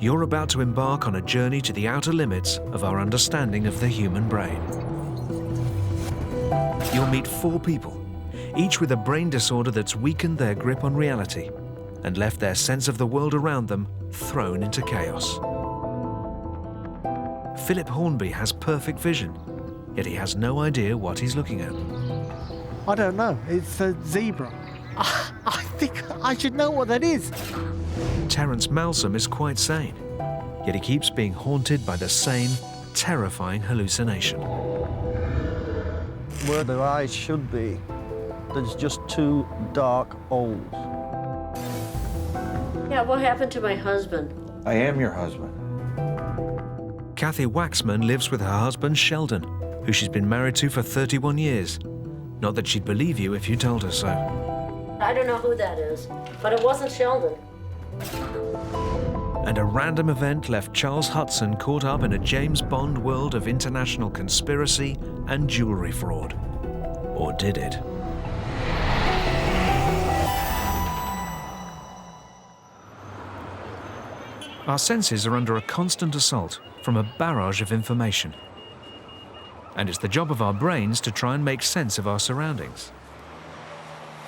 You're about to embark on a journey to the outer limits of our understanding of the human brain. You'll meet 4 people, each with a brain disorder that's weakened their grip on reality and left their sense of the world around them thrown into chaos. Philip Hornby has perfect vision, yet he has no idea what he's looking at. I don't know. It's a zebra. I think I should know what that is. Terrence Malsom is quite sane, yet he keeps being haunted by the same terrifying hallucination. Where the eyes should be, there's just 2 dark holes. Yeah, what happened to my husband? I am your husband. Kathy Waxman lives with her husband Sheldon, who she's been married to for 31 years. Not that she'd believe you if you told her so. I don't know who that is, but it wasn't Sheldon. And a random event left Charles Hudson caught up in a James Bond world of international conspiracy and jewelry fraud. Or did it? Our senses are under a constant assault from a barrage of information. And it's the job of our brains to try and make sense of our surroundings.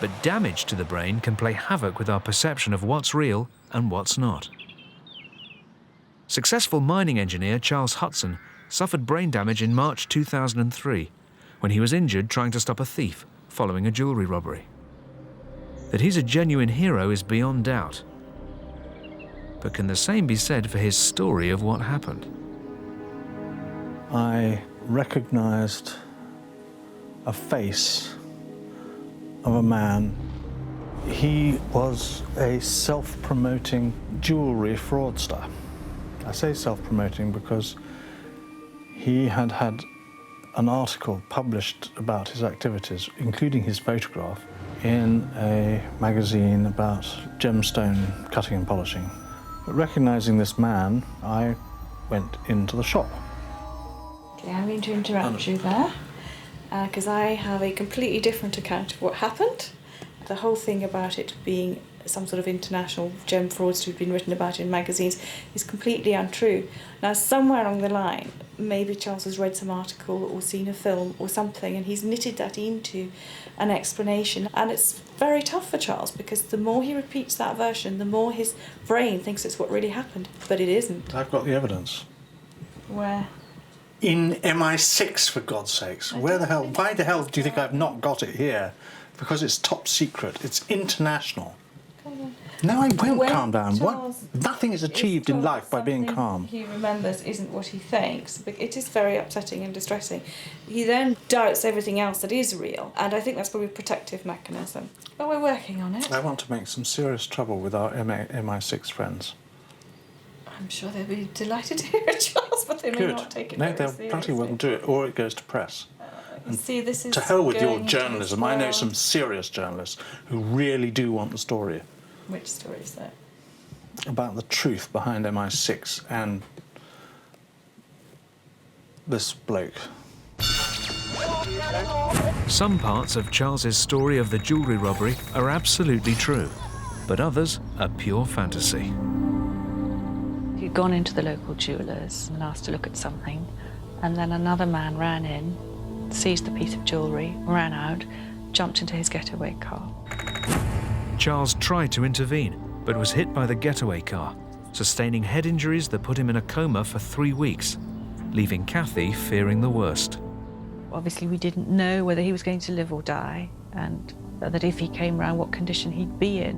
But damage to the brain can play havoc with our perception of what's real and what's not. Successful mining engineer Charles Hudson suffered brain damage in March 2003 when he was injured trying to stop a thief following a jewelry robbery. That he's a genuine hero is beyond doubt. But can the same be said for his story of what happened? I recognized a face of a man. He was a self-promoting jewelry fraudster. I say self-promoting because he had had an article published about his activities, including his photograph, in a magazine about gemstone cutting and polishing. But recognizing this man, I went into the shop. Okay, I'm going to interrupt you there, because I have a completely different account of what happened. The whole thing about it being some sort of international gem fraudster who'd been written about in magazines is completely untrue. Now, somewhere along the line, maybe Charles has read some article or seen a film or something, and he's knitted that into an explanation. And it's very tough for Charles, because the more he repeats that version, the more his brain thinks it's what really happened, but it isn't. I've got the evidence. Where? In MI6, for God's sakes. Why the hell do you think I've not got it here? Because it's top secret. It's international. No, I won't calm down. Nothing is achieved in life by being calm. He remembers isn't what he thinks. But it is very upsetting and distressing. He then doubts everything else that is real, and I think that's probably a protective mechanism. But we're working on it. I want to make some serious trouble with our MI6 friends. I'm sure they'll be delighted to hear it, Charles, but they may not take it very seriously. No, they probably wouldn't do it, or it goes to press. See, this is to hell with your journalism. I know some serious journalists who really do want the story. Which story is that? About the truth behind MI6 and this bloke. Some parts of Charles's story of the jewelry robbery are absolutely true, but others are pure fantasy. He'd gone into the local jewellers and asked to look at something, and then another man ran in, seized the piece of jewellery, ran out, jumped into his getaway car. Charles tried to intervene, but was hit by the getaway car, sustaining head injuries that put him in a coma for 3 weeks, leaving Kathy fearing the worst. Obviously, we didn't know whether he was going to live or die, and that if he came round, what condition he'd be in.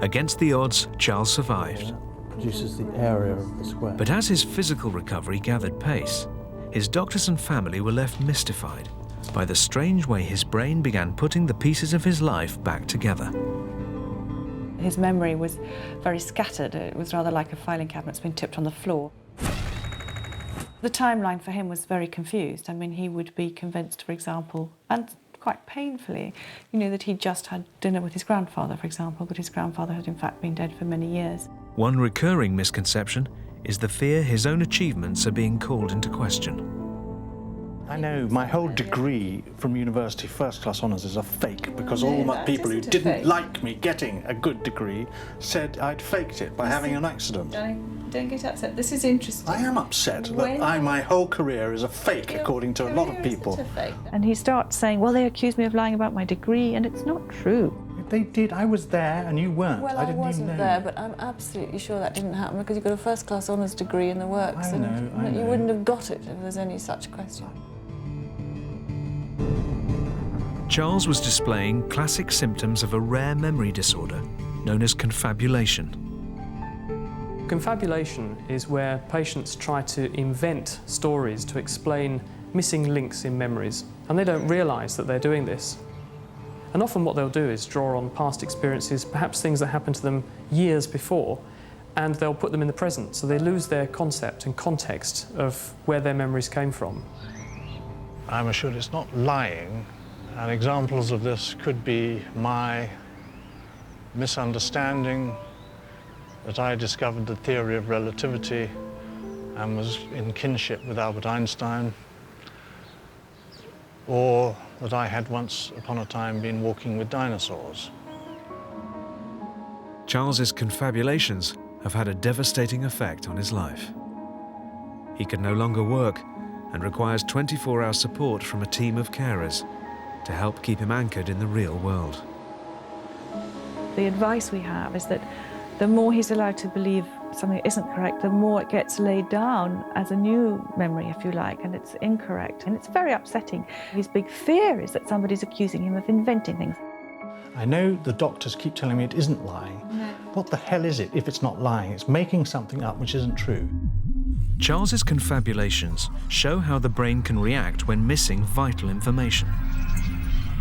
Against the odds, Charles survived. Produces the area of the square. But as his physical recovery gathered pace, his doctors and family were left mystified by the strange way his brain began putting the pieces of his life back together. His memory was very scattered. It was rather like a filing cabinet's been tipped on the floor. The timeline for him was very confused. I mean, he would be convinced, for example, and quite painfully, that he'd just had dinner with his grandfather, for example, but his grandfather had in fact been dead for many years. One recurring misconception is the fear his own achievements are being called into question. I know, my whole degree from university, first class honours, is a fake because all my people who didn't like me getting a good degree said I'd faked it by having an accident. Don't get upset. This is interesting. I am upset that my whole career is a fake, according to a lot of people. And he starts saying, well, they accused me of lying about my degree, and it's not true. They did. I was there and you weren't. Well, I wasn't there, but I'm absolutely sure that didn't happen because you've got a first-class honours degree in the works. I know. You wouldn't have got it if there's any such question. Charles was displaying classic symptoms of a rare memory disorder known as confabulation. Confabulation is where patients try to invent stories to explain missing links in memories, and they don't realise that they're doing this. And often what they'll do is draw on past experiences, perhaps things that happened to them years before, and they'll put them in the present, so they lose their concept and context of where their memories came from. I'm assured it's not lying, and examples of this could be my misunderstanding that I discovered the theory of relativity and was in kinship with Albert Einstein, or that I had once upon a time been walking with dinosaurs. Charles's confabulations have had a devastating effect on his life. He can no longer work and requires 24-hour support from a team of carers to help keep him anchored in the real world. The advice we have is that the more he's allowed to believe something isn't correct, the more it gets laid down as a new memory, if you like, and it's incorrect. And it's very upsetting. His big fear is that somebody's accusing him of inventing things. I know the doctors keep telling me it isn't lying. No. What the hell is it if it's not lying? It's making something up which isn't true. Charles's confabulations show how the brain can react when missing vital information.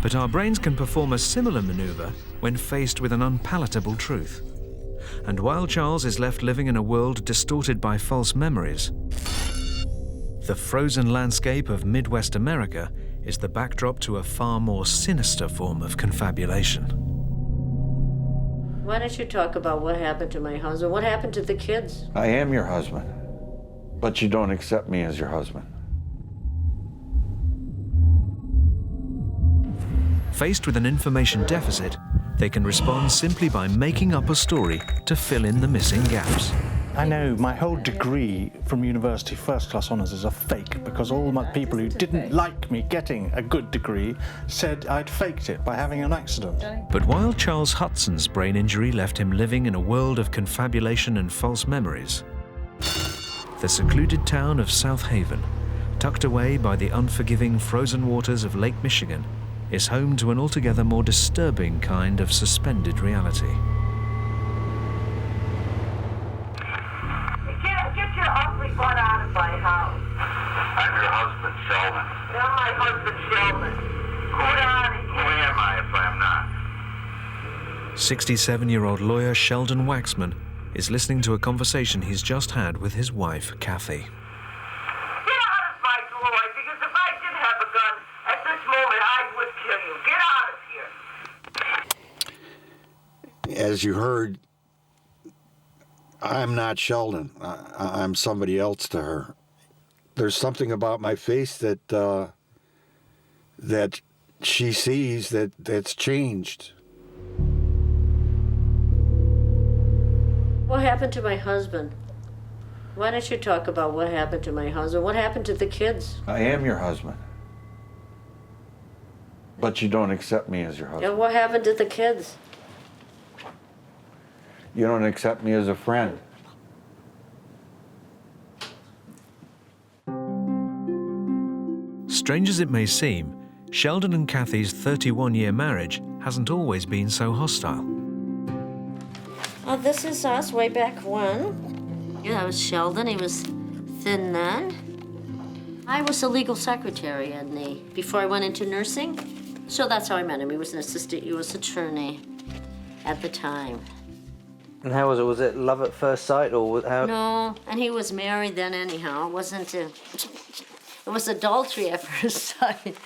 But our brains can perform a similar maneuver when faced with an unpalatable truth. And while Charles is left living in a world distorted by false memories, the frozen landscape of Midwest America is the backdrop to a far more sinister form of confabulation. Why don't you talk about what happened to my husband? What happened to the kids? I am your husband, but you don't accept me as your husband. Faced with an information deficit, they can respond simply by making up a story to fill in the missing gaps. I know, my whole degree from university, first class honours, is a fake because all my people who didn't like me getting a good degree said I'd faked it by having an accident. But while Charles Hudson's brain injury left him living in a world of confabulation and false memories, the secluded town of South Haven, tucked away by the unforgiving frozen waters of Lake Michigan, is home to an altogether more disturbing kind of suspended reality. Get your ugly butt out of my house. I'm your husband, Sheldon. You're my husband, Sheldon. Get out of here. Who am I if I'm not? 67-year-old lawyer Sheldon Waxman is listening to a conversation he's just had with his wife, Kathy. Get out of my door, because if I did have a gun, at this moment I would kill you. Get out of here. As you heard, I'm not Sheldon. I'm somebody else to her. There's something about my face that that she sees that's changed. What happened to my husband? Why don't you talk about what happened to my husband? What happened to the kids? I am your husband, but you don't accept me as your husband. And what happened to the kids? You don't accept me as a friend. Strange as it may seem, Sheldon and Kathy's 31-year marriage hasn't always been so hostile. Oh, this is us way back when. Yeah, I was Sheldon. He was thin then. I was a legal secretary before I went into nursing. So that's how I met him. He was an assistant U.S. attorney at the time. And how was it? Was it love at first sight, or how? No, and he was married then anyhow. It wasn't it was adultery at first sight.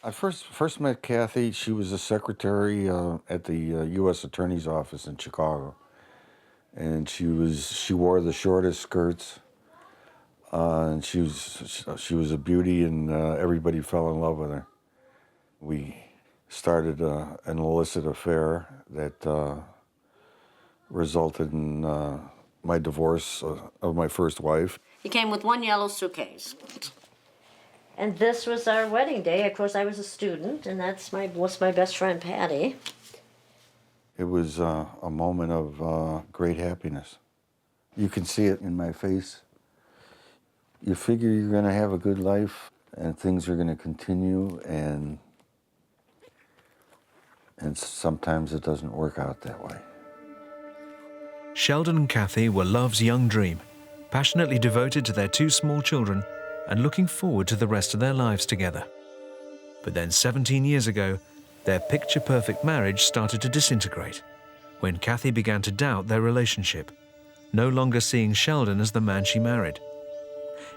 I first met Kathy. She was a secretary at the U.S. Attorney's office in Chicago, and she wore the shortest skirts. And she was a beauty, and everybody fell in love with her. We started an illicit affair that resulted in my divorce of my first wife. He came with one yellow suitcase. And this was our wedding day. Of course, I was a student, and that's my best friend, Patty. It was a moment of great happiness. You can see it in my face. You figure you're going to have a good life, and things are going to continue, and sometimes it doesn't work out that way. Sheldon and Kathy were love's young dream, passionately devoted to their two small children and looking forward to the rest of their lives together. But then 17 years ago, their picture-perfect marriage started to disintegrate when Kathy began to doubt their relationship, no longer seeing Sheldon as the man she married.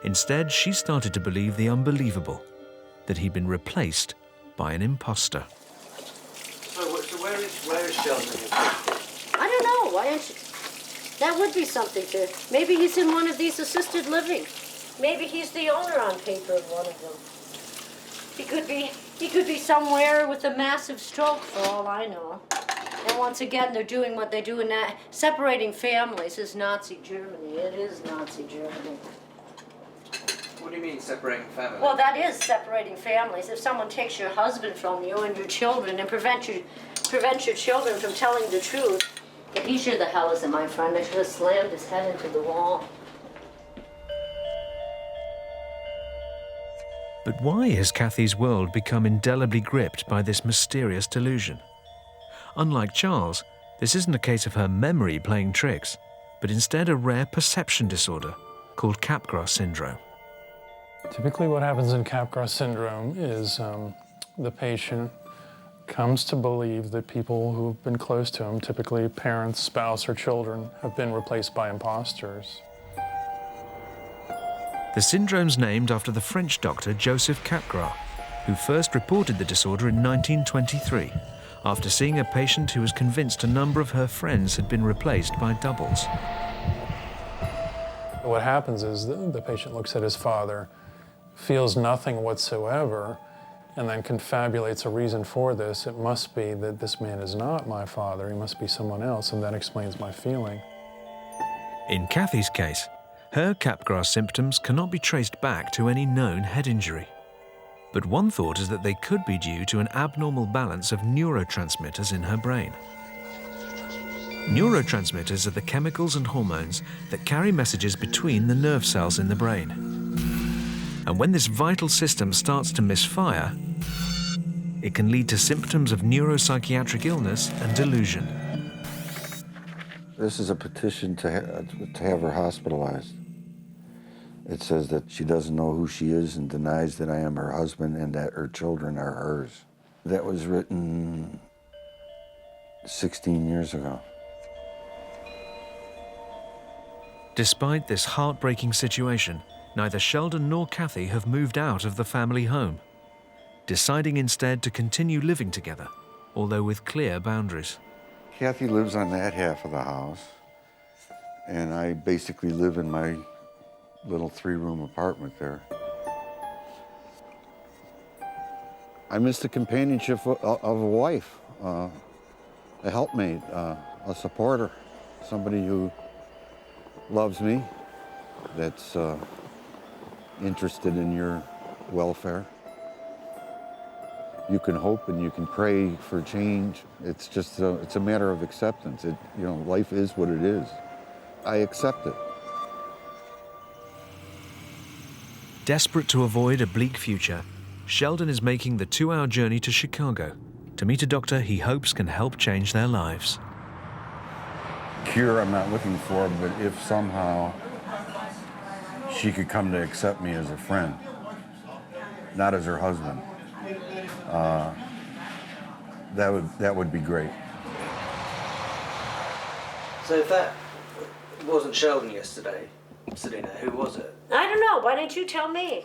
Instead, she started to believe the unbelievable, that he'd been replaced by an impostor. So where is Sheldon? I don't know. Why don't you? That would be something to... Maybe he's in one of these assisted living. Maybe he's the owner on paper of one of them. He could be somewhere with a massive stroke, for all I know. And once again, they're doing what they do in that. Separating families is Nazi Germany. It is Nazi Germany. What do you mean, separating families? Well, that is separating families. If someone takes your husband from you and your children and prevent your children from telling the truth, if he sure the hell isn't my friend, I should have slammed his head into the wall. But why has Kathy's world become indelibly gripped by this mysterious delusion? Unlike Charles, this isn't a case of her memory playing tricks, but instead a rare perception disorder called Capgras syndrome. Typically what happens in Capgras syndrome is the patient comes to believe that people who've been close to him, typically parents, spouse, or children, have been replaced by imposters. The syndrome's named after the French doctor Joseph Capgras, who first reported the disorder in 1923, after seeing a patient who was convinced a number of her friends had been replaced by doubles. What happens is the patient looks at his father, feels nothing whatsoever, and then confabulates a reason for this. It must be that this man is not my father, he must be someone else, and that explains my feeling. In Kathy's case, her Capgras symptoms cannot be traced back to any known head injury. But one thought is that they could be due to an abnormal balance of neurotransmitters in her brain. Neurotransmitters are the chemicals and hormones that carry messages between the nerve cells in the brain. And when this vital system starts to misfire, it can lead to symptoms of neuropsychiatric illness and delusion. This is a petition to have her hospitalized. It says that she doesn't know who she is and denies that I am her husband and that her children are hers. That was written 16 years ago. Despite this heartbreaking situation, neither Sheldon nor Kathy have moved out of the family home, deciding instead to continue living together, although with clear boundaries. Kathy lives on that half of the house, and I basically live in my little 3-room apartment there. I miss the companionship of a wife, a helpmate, a supporter, somebody who loves me, that's interested in your welfare. You can hope and you can pray for change. It's just it's a matter of acceptance. Life is what it is. I accept it. Desperate to avoid a bleak future, Sheldon is making the 2-hour journey to Chicago to meet a doctor he hopes can help change their lives. Cure I'm not looking for, but if somehow she could come to accept me as a friend, not as her husband, that would be great. So if that wasn't Sheldon yesterday, Selena, who was it? I don't know. Why didn't you tell me?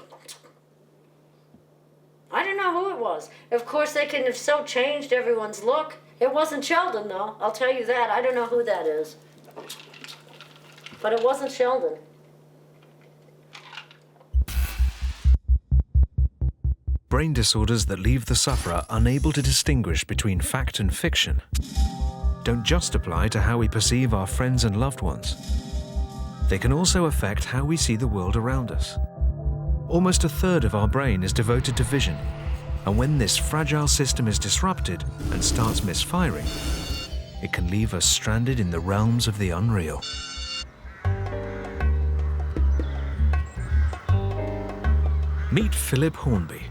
I don't know who it was. Of course, they can have so changed everyone's look. It wasn't Sheldon, though. I'll tell you that. I don't know who that is. But it wasn't Sheldon. brain disorders that leave the sufferer unable to distinguish between fact and fiction don't just apply to how we perceive our friends and loved ones. They can also affect how we see the world around us. Almost a third of our brain is devoted to vision, and when this fragile system is disrupted and starts misfiring, it can leave us stranded in the realms of the unreal. Meet Philip Hornby,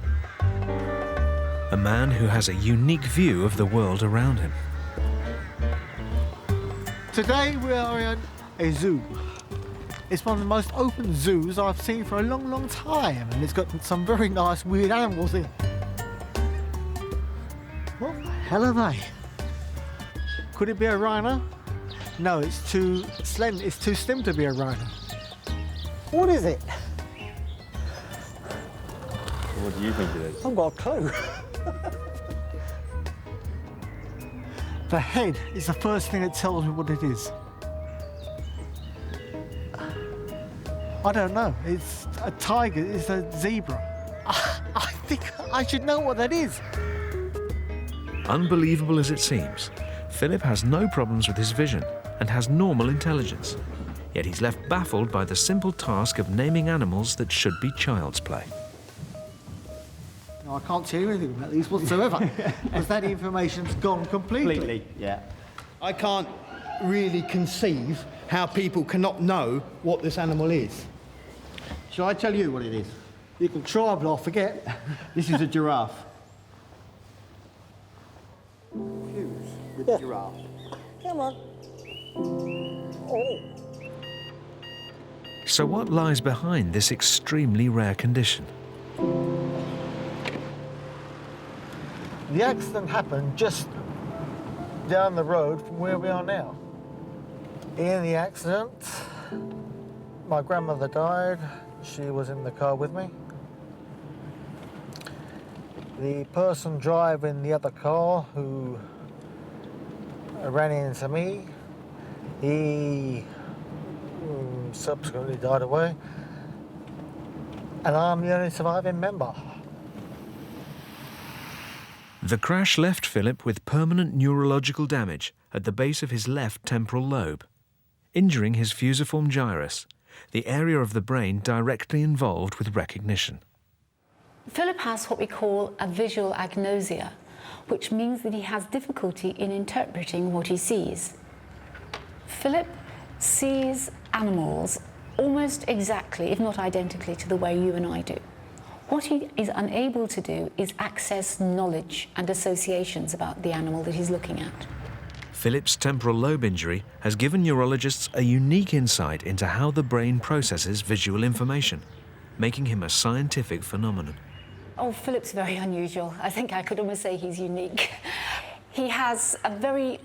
a man who has a unique view of the world around him. Today we are in a zoo. It's one of the most open zoos I've seen for a long, long time, and it's got some very nice, weird animals in. What the hell are they? Could it be a rhino? No, it's too slim. It's too slim to be a rhino. What is it? What do you think it is? I've got a clue. The head is the first thing that tells me what it is. I don't know. It's a tiger. It's a zebra. I think I should know what that is. Unbelievable as it seems, Philip has no problems with his vision and has normal intelligence. Yet he's left baffled by the simple task of naming animals that should be child's play. No, I can't tell you anything about these whatsoever, because that information's gone completely. Yeah. I can't really conceive how people cannot know what this animal is. Shall I tell you what it is? You can try, but I'll forget. This is a giraffe. Fuse with giraffe. Come on. Oh. So what lies behind this extremely rare condition? The accident happened just down the road from where we are now. In the accident, my grandmother died. She was in the car with me. The person driving the other car who ran into me, he subsequently died away. And I'm the only surviving member. The crash left Philip with permanent neurological damage at the base of his left temporal lobe, injuring his fusiform gyrus, the area of the brain directly involved with recognition. Philip has what we call a visual agnosia, which means that he has difficulty in interpreting what he sees. Philip sees animals almost exactly, if not identically, to the way you and I do. What he is unable to do is access knowledge and associations about the animal that he's looking at. Philip's temporal lobe injury has given neurologists a unique insight into how the brain processes visual information, making him a scientific phenomenon. Oh, Philip's very unusual. I think I could almost say he's unique. He has a very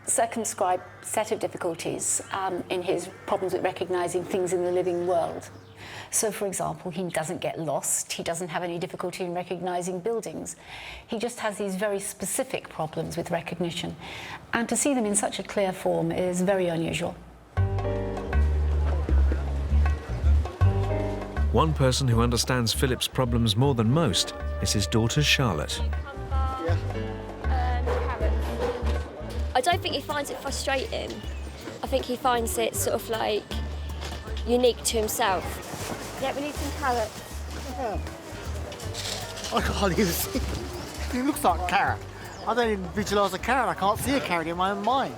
circumscribed set of difficulties in his problems with recognizing things in the living world. So, for example, he doesn't get lost, he doesn't have any difficulty in recognizing buildings. He just has these very specific problems with recognition. And to see them in such a clear form is very unusual. One person who understands Philip's problems more than most is his daughter Charlotte. I don't think he finds it frustrating. I think he finds it sort of like unique to himself. Yeah, we need some carrots. I can't even see. It looks like a carrot. I don't even visualise a carrot. I can't see a carrot in my own mind.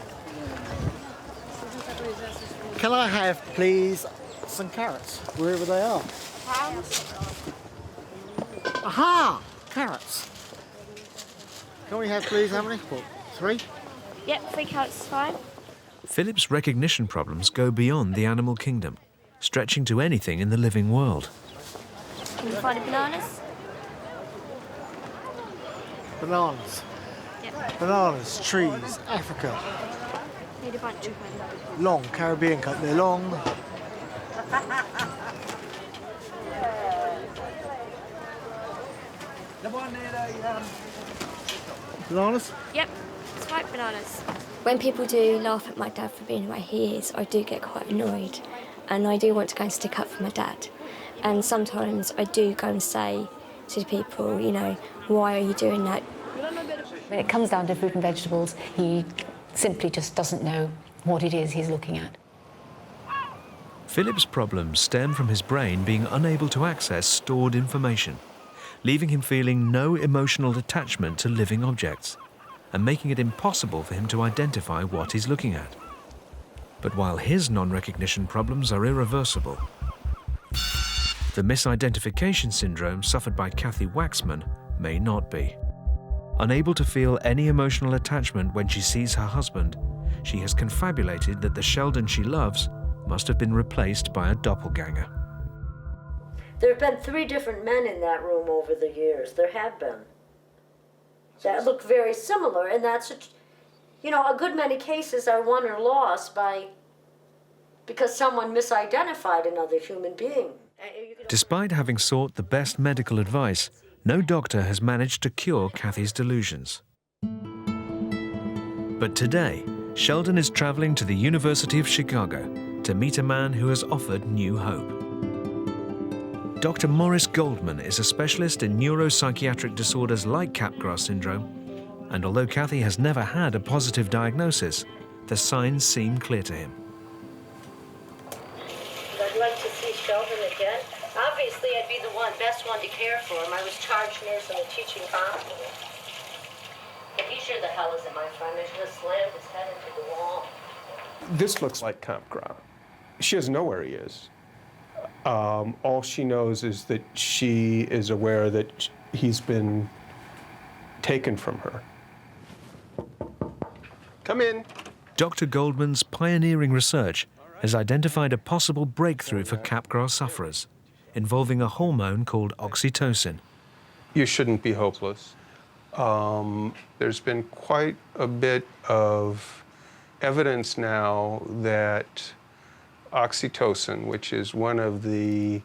Can I have, please, some carrots, wherever they are? Aha! Carrots. Can we have, please, how many? What, 3? Yep, 3 carrots is fine. Philip's recognition problems go beyond the animal kingdom, stretching to anything in the living world. Can you find bananas? Bananas. Yep. Bananas, trees, Africa. Need a bunch of them. Long, Caribbean cut, they're long. Bananas? Yep, it's right, bananas. When people do laugh at my dad for being the way he is, I do get quite annoyed. And I do want to go and stick up for my dad. And sometimes I do go and say to people, you know, why are you doing that? When it comes down to fruit and vegetables, he simply just doesn't know what it is he's looking at. Philip's problems stem from his brain being unable to access stored information, leaving him feeling no emotional attachment to living objects, and making it impossible for him to identify what he's looking at. But while his non-recognition problems are irreversible, the misidentification syndrome suffered by Kathy Waxman may not be. Unable to feel any emotional attachment when she sees her husband, she has confabulated that the Sheldon she loves must have been replaced by a doppelganger. There have been 3 different men in that room over the years. There have been. That look very similar, and that's, you know, a good many cases are won or lost because someone misidentified another human being. Despite having sought the best medical advice, no doctor has managed to cure Kathy's delusions. But today, Sheldon is traveling to the University of Chicago to meet a man who has offered new hope. Dr. Morris Goldman is a specialist in neuropsychiatric disorders like Capgras syndrome, and although Kathy has never had a positive diagnosis, the signs seem clear to him. I'd like to see Sheldon again. Obviously, I'd be the best one to care for him. I was charge nurse in a teaching hospital. But he sure the hell isn't my friend. I should have slammed his head into the wall. This looks like Capgras. She doesn't know where he is. All she knows is that she is aware that he's been taken from her. Come in. Dr. Goldman's pioneering research has identified a possible breakthrough for Capgras sufferers, involving a hormone called oxytocin. You shouldn't be hopeless. There's been quite a bit of evidence now that oxytocin, which is one of the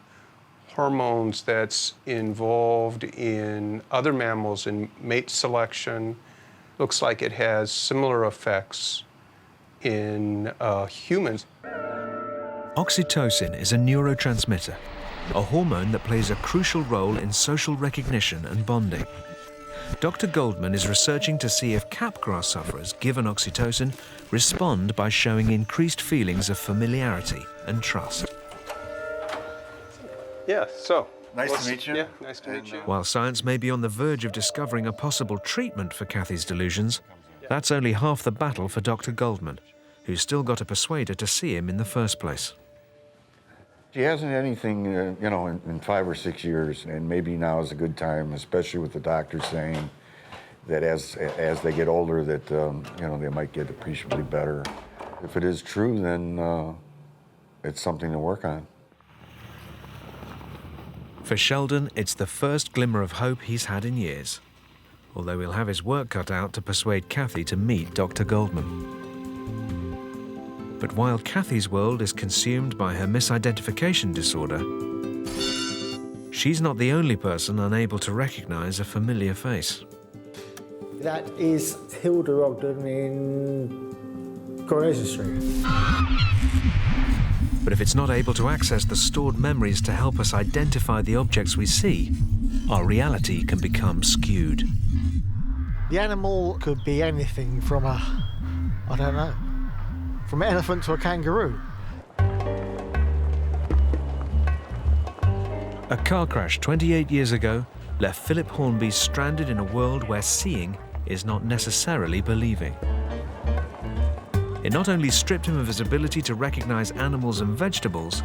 hormones that's involved in other mammals in mate selection, looks like it has similar effects in humans. Oxytocin is a neurotransmitter, a hormone that plays a crucial role in social recognition and bonding. Dr. Goldman is researching to see if Capgras sufferers given oxytocin respond by showing increased feelings of familiarity and trust. Yeah, so. Nice to meet you. Yeah, nice to meet you. While science may be on the verge of discovering a possible treatment for Kathy's delusions, that's only half the battle for Dr. Goldman, who's still got to persuade her to see him in the first place. She hasn't had anything, you know, in 5 or 6 years, and maybe now is a good time, especially with the doctor saying that as they get older, that you know, they might get appreciably better. If it is true, then it's something to work on. For Sheldon, it's the first glimmer of hope he's had in years, although he'll have his work cut out to persuade Kathy to meet Dr. Goldman. But while Kathy's world is consumed by her misidentification disorder, she's not the only person unable to recognize a familiar face. That is Hilda Ogden in Coronation Street. But if it's not able to access the stored memories to help us identify the objects we see, our reality can become skewed. The animal could be anything from from an elephant to a kangaroo. A car crash 28 years ago left Philip Hornby stranded in a world where seeing is not necessarily believing. It not only stripped him of his ability to recognize animals and vegetables,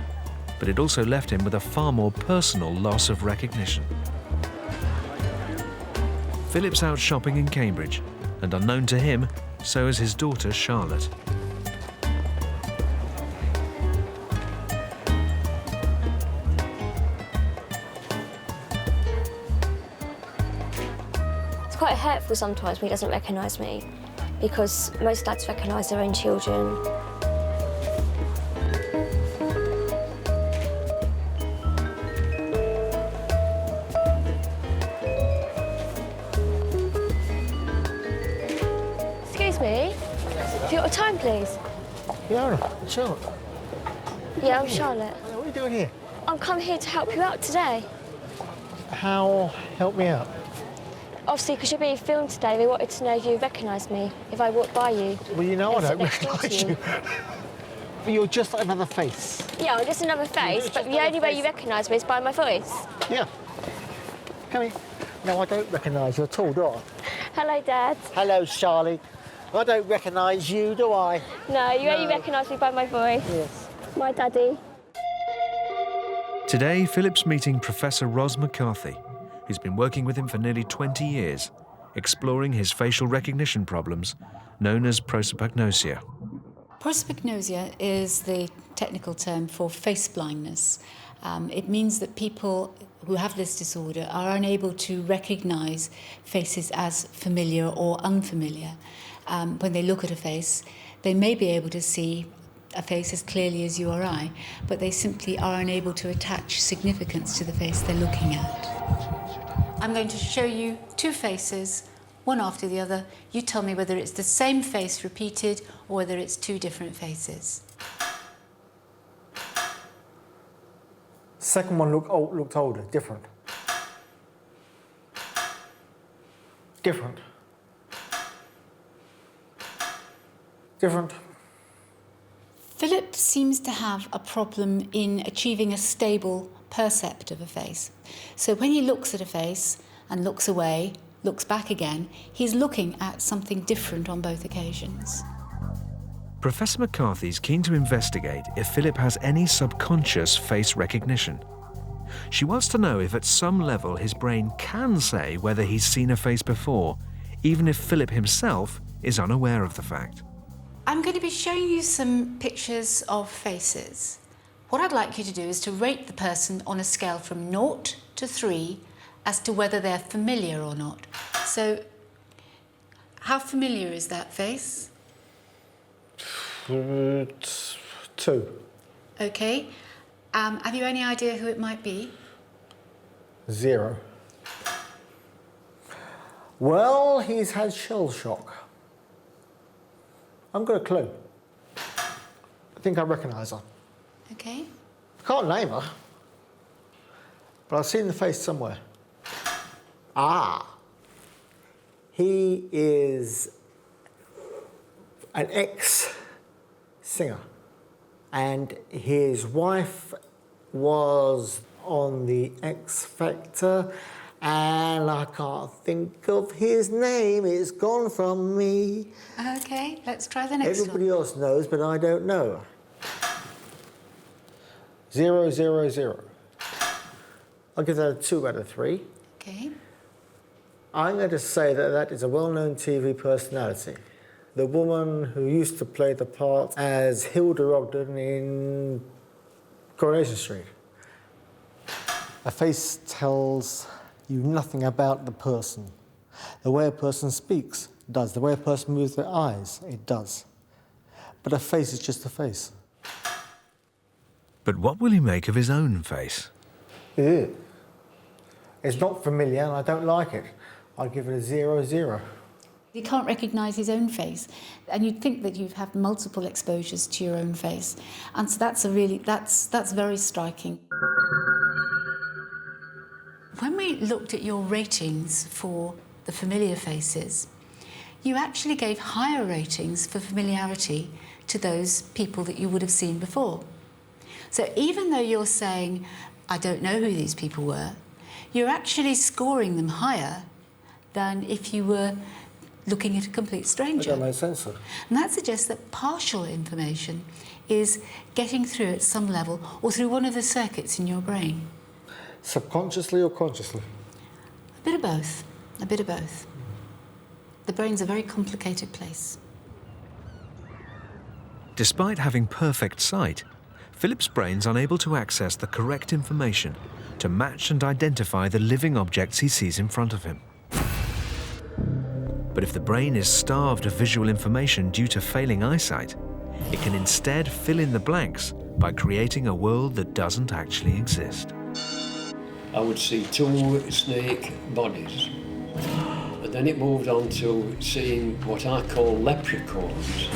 but it also left him with a far more personal loss of recognition. Philip's out shopping in Cambridge, and unknown to him, so is his daughter Charlotte. It's quite hurtful sometimes when he doesn't recognise me, because most dads recognise their own children. Excuse me, have you got a time, please? Yeah, Charlotte. Yeah, I'm Charlotte. What are you doing here? I'm come here to help you out today. How? Help me out. Obviously, because you're being filmed today, we wanted to know if you recognise me if I walk by you. Well, you know I and sit don't next door to recognise you. But you're just like another face. Yeah, I'm just another face, but the only way you recognise me is by my voice. Yeah. Come here. No, I don't recognise you at all, do I? Hello, Dad. Hello, Charlie. I don't recognise you, do I? No, you only recognise me by my voice. Yes. My daddy. Today, Philip's meeting Professor Ros McCarthy, who's been working with him for nearly 20 years, exploring his facial recognition problems, known as prosopagnosia. Prosopagnosia is the technical term for face blindness. It means that people who have this disorder are unable to recognise faces as familiar or unfamiliar. When they look at a face, they may be able to see a face as clearly as you or I, but they simply are unable to attach significance to the face they're looking at. I'm going to show you two faces, one after the other. You tell me whether it's the same face repeated or whether it's two different faces. Second one looked older, different. Different. Different. Philip seems to have a problem in achieving a stable percept of a face. So when he looks at a face and looks away, looks back again, he's looking at something different on both occasions. Professor McCarthy's keen to investigate if Philip has any subconscious face recognition. She wants to know if at some level his brain can say whether he's seen a face before, even if Philip himself is unaware of the fact. I'm going to be showing you some pictures of faces. What I'd like you to do is to rate the person on a scale from 0 to 3 as to whether they're familiar or not. So, how familiar is that face? 2. Okay. Have you any idea who it might be? 0. Well, he's had shell shock. I've got a clue. I think I recognise her. Okay. I can't name her, but I've seen the face somewhere. Ah. He is an ex-singer, and his wife was on the X Factor, and I can't think of his name. It's gone from me. Okay, let's try the next Everybody else knows, but I don't know. 0, 0, 0. I'll give that a 2 out of 3. Okay. I'm going to say that that is a well-known TV personality. The woman who used to play the part as Hilda Ogden in Coronation Street. A face tells you nothing about the person. The way a person speaks does. The way a person moves their eyes, it does. But a face is just a face. But what will he make of his own face? Yeah. It's not familiar and I don't like it. I'd give it a 0, 0. He can't recognise his own face, and you'd think that you've had multiple exposures to your own face, and so that's very striking. When we looked at your ratings for the familiar faces, you actually gave higher ratings for familiarity to those people that you would have seen before. So even though you're saying, I don't know who these people were, you're actually scoring them higher than if you were looking at a complete stranger. That makes sense. And that suggests that partial information is getting through at some level or through one of the circuits in your brain. Subconsciously or consciously? A bit of both. A bit of both. The brain's a very complicated place. Despite having perfect sight, Philip's brain's unable to access the correct information to match and identify the living objects he sees in front of him. But if the brain is starved of visual information due to failing eyesight, it can instead fill in the blanks by creating a world that doesn't actually exist. I would see 2 snake bodies. And then it moved on to seeing what I call leprechauns.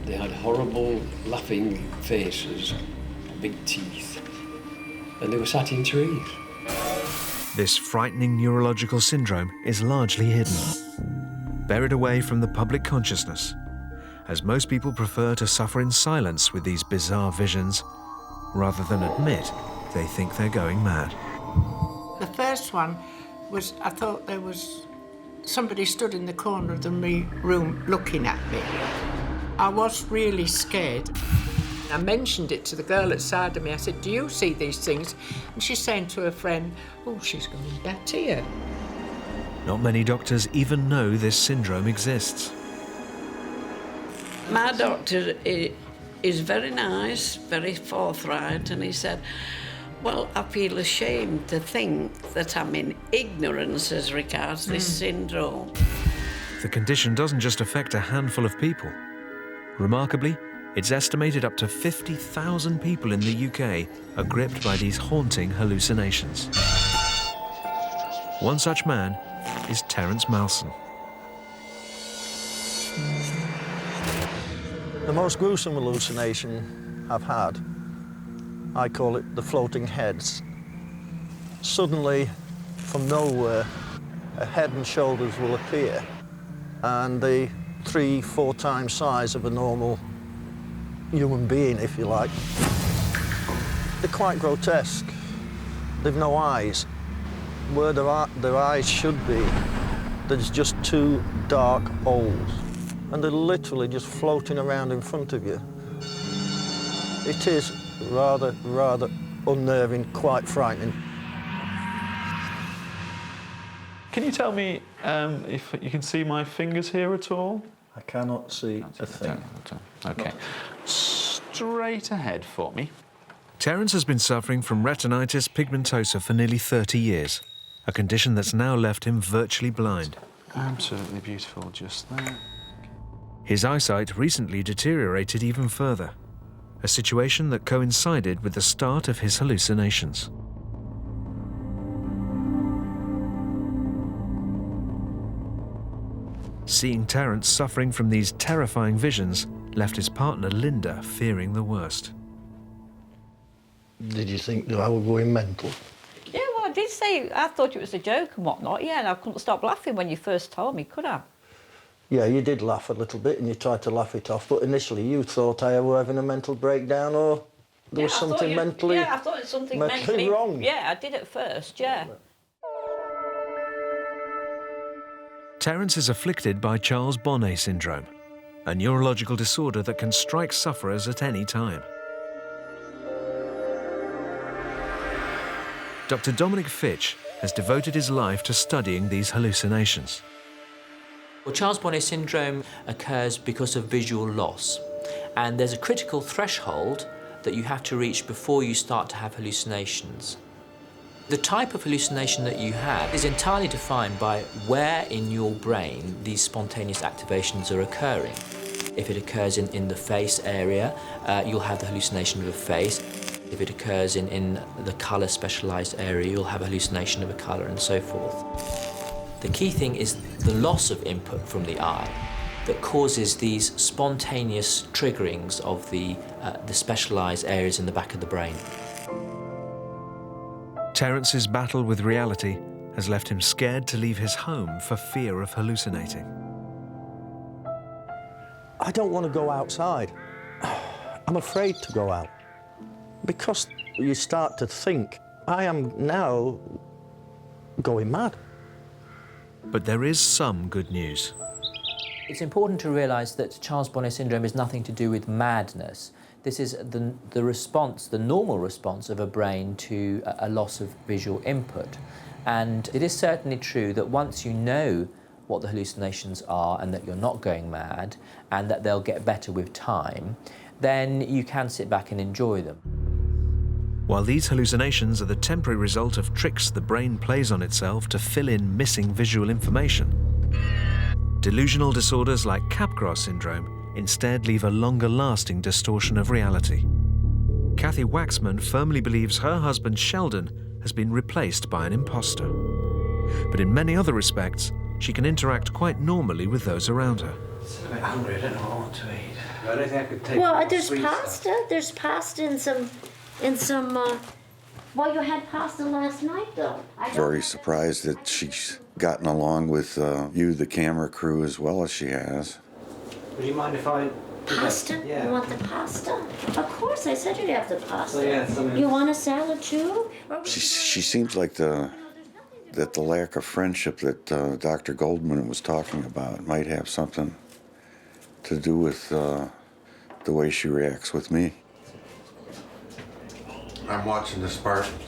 They had horrible laughing faces, big teeth, and they were sat in trees. This frightening neurological syndrome is largely hidden, buried away from the public consciousness, as most people prefer to suffer in silence with these bizarre visions, rather than admit they think they're going mad. The first one was, I thought there was somebody stood in the corner of the room looking at me. I was really scared. I mentioned it to the girl outside of me. I said, do you see these things? And she's saying to her friend, oh, she's going back here. Not many doctors even know this syndrome exists. My doctor is very nice, very forthright, and he said, well, I feel ashamed to think that I'm in ignorance as regards this syndrome. The condition doesn't just affect a handful of people. Remarkably, it's estimated up to 50,000 people in the UK are gripped by these haunting hallucinations. One such man is Terrence Malson. The most gruesome hallucination I've had, I call it the floating heads. Suddenly, from nowhere, a head and shoulders will appear, and the 3-4 times size of a normal human being, if you like. They're quite grotesque. They've no eyes. Where their eyes should be, there's just 2 dark holes. And they're literally just floating around in front of you. It is rather unnerving, quite frightening. Can you tell me if you can see my fingers here at all? I cannot see a thing. OK. Straight ahead for me. Terrence has been suffering from retinitis pigmentosa for nearly 30 years, a condition that's now left him virtually blind. Absolutely beautiful, just there. His eyesight recently deteriorated even further, a situation that coincided with the start of his hallucinations. Seeing Terrence suffering from these terrifying visions left his partner Linda fearing the worst. Did you think that I was going mental? Yeah, well, I did say I thought it was a joke and whatnot, yeah, and I couldn't stop laughing when you first told me, could I? Yeah, you did laugh a little bit and you tried to laugh it off, but initially you thought I were having a mental breakdown or there was something mentally Yeah, I thought it was something mentally wrong. Yeah, I did at first, yeah. Terrence is afflicted by Charles Bonnet syndrome, a neurological disorder that can strike sufferers at any time. Dr. Dominic Fitch has devoted his life to studying these hallucinations. Well, Charles Bonnet syndrome occurs because of visual loss, and there's a critical threshold that you have to reach before you start to have hallucinations. The type of hallucination that you have is entirely defined by where in your brain these spontaneous activations are occurring. If it occurs in the face area, you'll have the hallucination of a face. If it occurs in the colour specialised area, you'll have a hallucination of a colour, and so forth. The key thing is the loss of input from the eye that causes these spontaneous triggerings of the specialised areas in the back of the brain. Terrence's battle with reality has left him scared to leave his home for fear of hallucinating. I don't want to go outside. I'm afraid to go out. Because you start to think, I am now going mad. But there is some good news. It's important to realise that Charles Bonnet syndrome is nothing to do with madness. This is the response, the normal response of a brain to a loss of visual input. And it is certainly true that once you know what the hallucinations are and that you're not going mad and that they'll get better with time, then you can sit back and enjoy them. While these hallucinations are the temporary result of tricks the brain plays on itself to fill in missing visual information, delusional disorders like Capgras syndrome instead leave a longer-lasting distortion of reality. Kathy Waxman firmly believes her husband Sheldon has been replaced by an impostor. But in many other respects, she can interact quite normally with those around her. I'm a bit hungry, I don't know what I want to eat. I don't think I could take Well, there's pasta. There's pasta in some Well, you had pasta last night, though. Very surprised that she's gotten along with you, the camera crew, as well as she has. Would you mind if I... Pasta? Yeah. You want the pasta? Of course, I said you'd have the pasta. So, yeah, something... You want a salad too? She seems like the lack of friendship that Dr. Goldman was talking about might have something to do with the way she reacts with me. I'm watching the Spartans.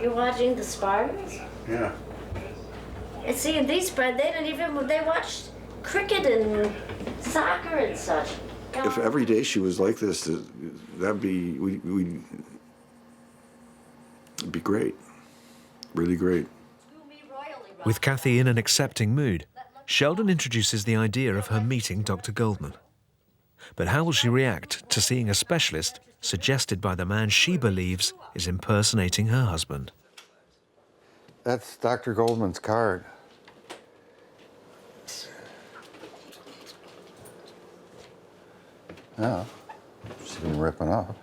You're watching the Spartans? Yeah. And see, in these spread, they watched cricket and soccer and such. If every day she was like this, that'd be, it'd be great. Really great. With Kathy in an accepting mood, Sheldon introduces the idea of her meeting Dr. Goldman. But how will she react to seeing a specialist suggested by the man she believes is impersonating her husband? That's Dr. Goldman's card. Yeah, she's been ripping up.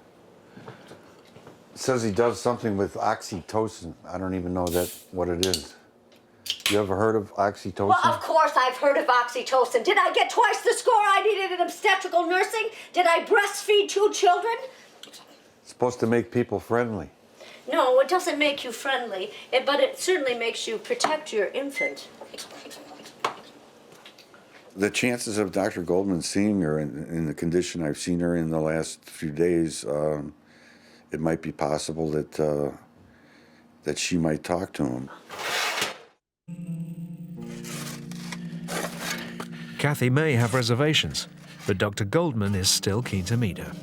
It says he does something with oxytocin. I don't even know what it is. You ever heard of oxytocin? Well, of course I've heard of oxytocin. Did I get twice the score I needed in obstetrical nursing? Did I breastfeed 2 children? It's supposed to make people friendly. No, it doesn't make you friendly, but it certainly makes you protect your infant. The chances of Dr. Goldman seeing her in the condition I've seen her in the last few days, it might be possible that she might talk to him. Kathy may have reservations, but Dr. Goldman is still keen to meet her.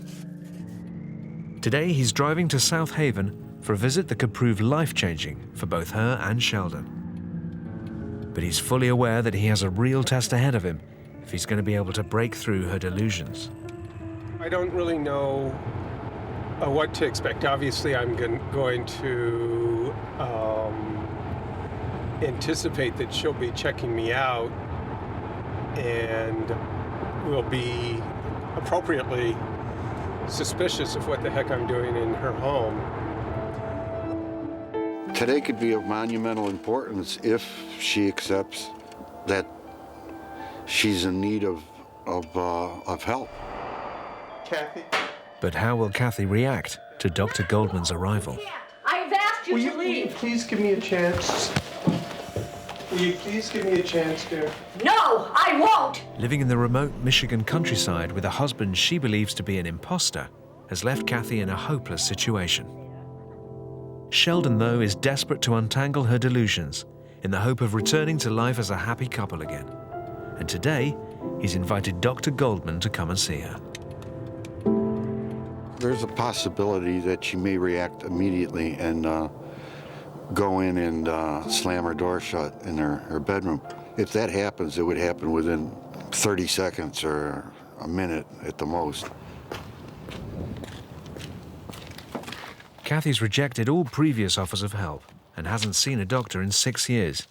Today he's driving to South Haven for a visit that could prove life-changing for both her and Sheldon. But he's fully aware that he has a real test ahead of him if he's going to be able to break through her delusions. I don't really know what to expect. Obviously, I'm going to anticipate that she'll be checking me out and will be appropriately suspicious of what the heck I'm doing in her home. Today could be of monumental importance if she accepts that she's in need of help. Kathy? But how will Kathy react to Dr. Goldman's arrival? I've asked you to leave. Will you please give me a chance? Will you please give me a chance, dear? No, I won't! Living in the remote Michigan countryside with a husband she believes to be an imposter has left Kathy in a hopeless situation. Sheldon, though, is desperate to untangle her delusions in the hope of returning to life as a happy couple again. And today, he's invited Dr. Goldman to come and see her. There's a possibility that she may react immediately and go in and slam her door shut in her bedroom. If that happens, it would happen within 30 seconds or a minute at the most. Kathy's rejected all previous offers of help and hasn't seen a doctor in 6 years.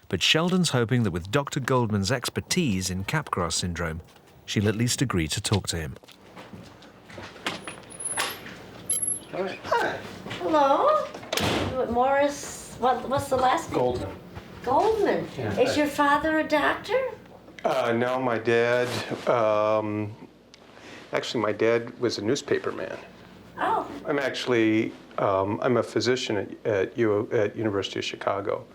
But Sheldon's hoping that with Dr. Goldman's expertise in Capgras syndrome, she'll at least agree to talk to him. Hi. Hello. Morris, what's the last name? Goldman. Goldman. Yeah. Is your father a doctor? No, my dad, actually my dad was a newspaper man. Oh. I'm actually, I'm a physician at University of Chicago.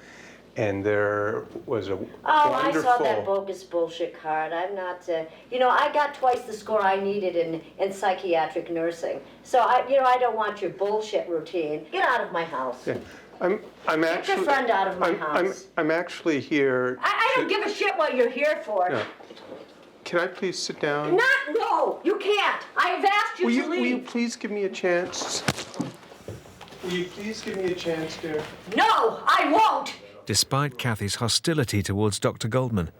And there was a wonderful... I saw that bogus bullshit card. I'm not, I got twice the score I needed in psychiatric nursing. So, I don't want your bullshit routine. Get out of my house. Yeah. I'm actually... Get your friend out of my house. I'm actually here... I don't give a shit what you're here for. No. Can I please sit down? No, you can't. I've asked you to leave. Will you please give me a chance? Will you please give me a chance, dear? No, I won't. Despite Kathy's hostility towards Dr. Goldman,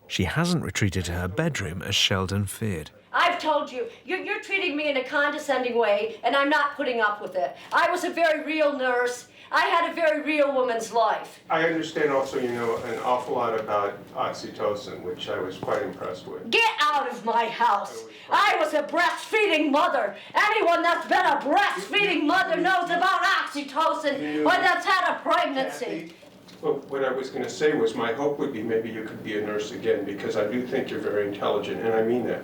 she hasn't retreated to her bedroom as Sheldon feared. I've I've told you, you're treating me in a condescending way, and I'm not putting up with it. I was a very real nurse. I had a very real woman's life. I understand also you know an awful lot about oxytocin, which I was quite impressed with. Get out of my house. I was a breastfeeding mother. Anyone that's been a breastfeeding mother knows about oxytocin or that's had a pregnancy. Well, what I was going to say was my hope would be maybe you could be a nurse again, because I do think you're very intelligent, and I mean that.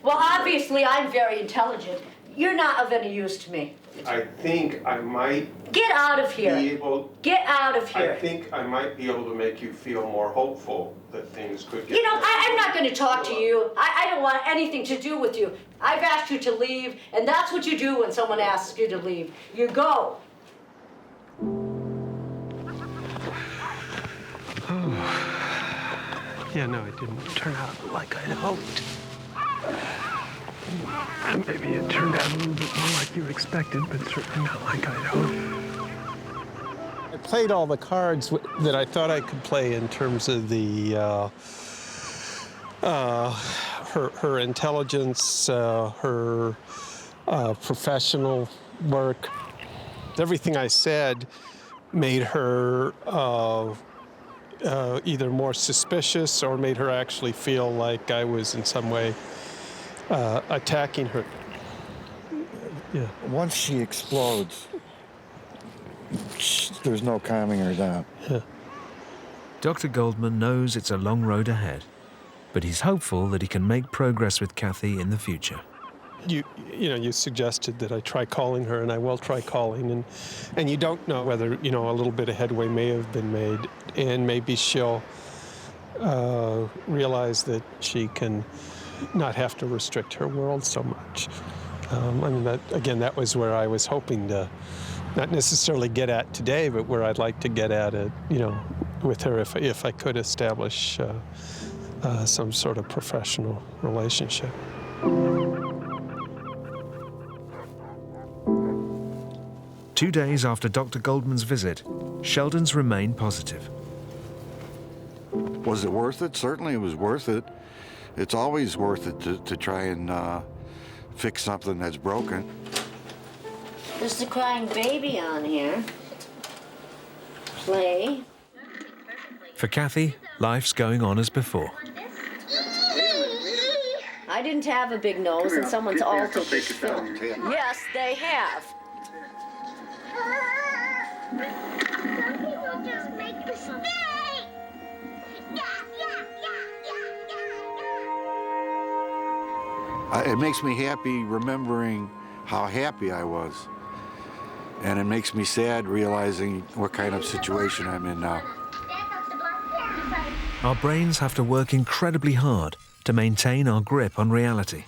Well, obviously I'm very intelligent. You're not of any use to me. I think I might Get out of here. be able... Get out of here. I think I might be able to make you feel more hopeful that things could get... You know, I'm not going to talk to you. I don't want anything to do with you. I've asked you to leave, and that's what you do when someone asks you to leave. You go. Yeah, no, it didn't turn out like I'd hoped. Maybe it turned out a little bit more like you expected, but certainly not like I'd hoped. I played all the cards that I thought I could play in terms of the her intelligence, her professional work. Everything I said made her either more suspicious or made her actually feel like I was in some way attacking her. Yeah. Once she explodes, there's no calming her down. Yeah. Dr. Goldman knows it's a long road ahead, but he's hopeful that he can make progress with Kathy in the future. You know, you suggested that I try calling her, and I will try calling, and you don't know whether, you know, a little bit of headway may have been made, and maybe she'll realize that she can not have to restrict her world so much. I mean, that was where I was hoping to not necessarily get at today, but where I'd like to get at it, you know, with her if I could establish some sort of professional relationship. 2 days after Dr. Goldman's visit, Sheldon's remained positive. Was it worth it? Certainly it was worth it. It's always worth it to try and fix something that's broken. There's the crying baby on here. Play. For Kathy, life's going on as before. I didn't have a big nose, and someone's altered this film. Yes, they have. It makes me happy remembering how happy I was. And it makes me sad realizing what kind of situation I'm in now. Our brains have to work incredibly hard to maintain our grip on reality.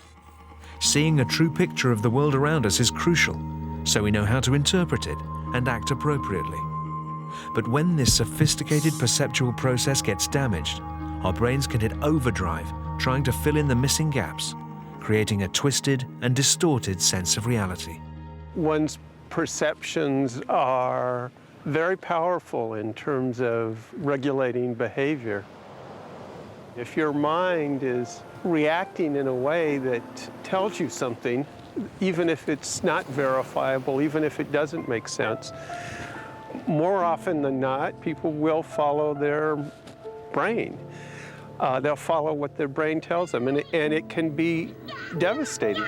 Seeing a true picture of the world around us is crucial, so we know how to interpret it and act appropriately. But when this sophisticated perceptual process gets damaged, our brains can hit overdrive trying to fill in the missing gaps, creating a twisted and distorted sense of reality. One's perceptions are very powerful in terms of regulating behavior. If your mind is reacting in a way that tells you something, even if it's not verifiable, even if it doesn't make sense, more often than not, people will follow their brain. They'll follow what their brain tells them, and it can be devastating.